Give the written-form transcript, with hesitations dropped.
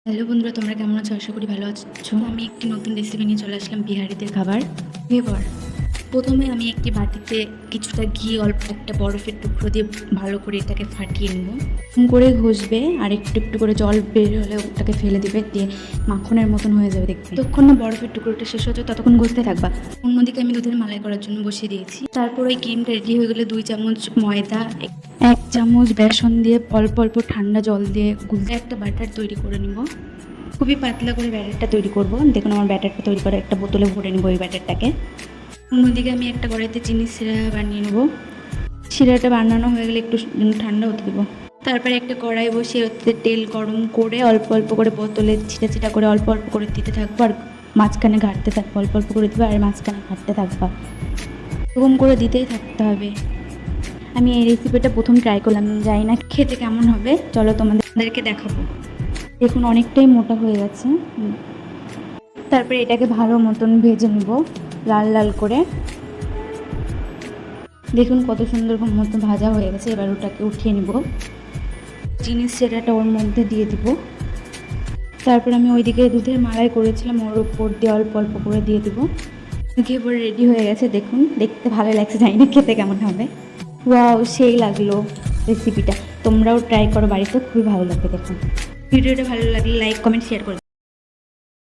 Hello বন্ধুরা, তোমরা কেমন আছো? আশা করি ভালো আছো। আমি একটি নতুন রেসিপি নিয়ে চলে আসলাম, বিহারিদের খাবার এবার প্রথমে আমি একটি বাটিতে কিছুটা ঘি, অল্প একটা বরফের টুকরো দিয়ে ভালো করে এটাকে ফাটিয়ে নেব। করে ঘষবে আর একটু একটু করে জল বের হলে ওটাকে ফেলে দিবে, দিয়ে মাখনের মতন হয়ে যাবে দেখবে। যতক্ষণ না বরফের টুকরোটা শেষ হচ্ছে ততক্ষণ ঘষতে থাকবা। অন্যদিকে আমি দুধের মালাই করার জন্য বসিয়ে দিয়েছি। তারপর ওই ক্রিমটা রেডি হয়ে গেলে 2 চামচ ময়দা, 1 চামচ বেসন দিয়ে অল্প অল্প ঠান্ডা জল দিয়ে গুলতে একটা ব্যাটার তৈরি করে নিব। খুবই পাতলা করে ব্যাটারটা তৈরি করব। দেখুন আমার ব্যাটারটা তৈরি করে একটা বোতলে ভরে নেব এই ব্যাটারটাকে। অন্যদিকে আমি একটা কড়াইতে চিনির শিরা বানিয়ে নেব। শিরাটা বানানো হয়ে গেলে একটু ঠান্ডা হতে দেবো। তারপরে একটা কড়াই বসিয়ে ওতে তেল গরম করে অল্প অল্প করে বোতলে ছিটা ছিটা করে অল্প অল্প করে দিতে থাকবো, আর মাঝখানে ঘাটতে থাকবো। অল্প অল্প করে দেবো আর মাঝখানে ঘাটতে থাকবা, এরকম করে দিতেই থাকতে হবে। আমি এই রেসিপিটা প্রথম ট্রাই করলাম, জানি না খেতে কেমন হবে। চলো তোমাদেরকে দেখাবো। দেখুন অনেকটাই মোটা হয়ে গেছে। তারপরে এটাকে ভালো মতন ভেজে নেব লাল লাল করে। দেখুন কত সুন্দর মতো ভাজা হয়ে গেছে। এবার ওটাকে উঠিয়ে নেব, চিনির শিরাটা ওর মধ্যে দিয়ে দিব। তারপর আমি ওইদিকে দুধের মালাই করেছিলাম, ওর উপর দিয়ে অল্প অল্প করে দিয়ে দেবো। এবার রেডি হয়ে গেছে। দেখুন দেখতে ভালো লাগছে, জানি না খেতে কেমন হবে। ওয়াও, সেই লাগলো রেসিপিটা। তোমরাও ট্রাই করো বাড়িতে, খুবই ভালো লাগবে। দেখুন ভিডিওটা ভালো লাগলে লাইক কমেন্ট শেয়ার করো।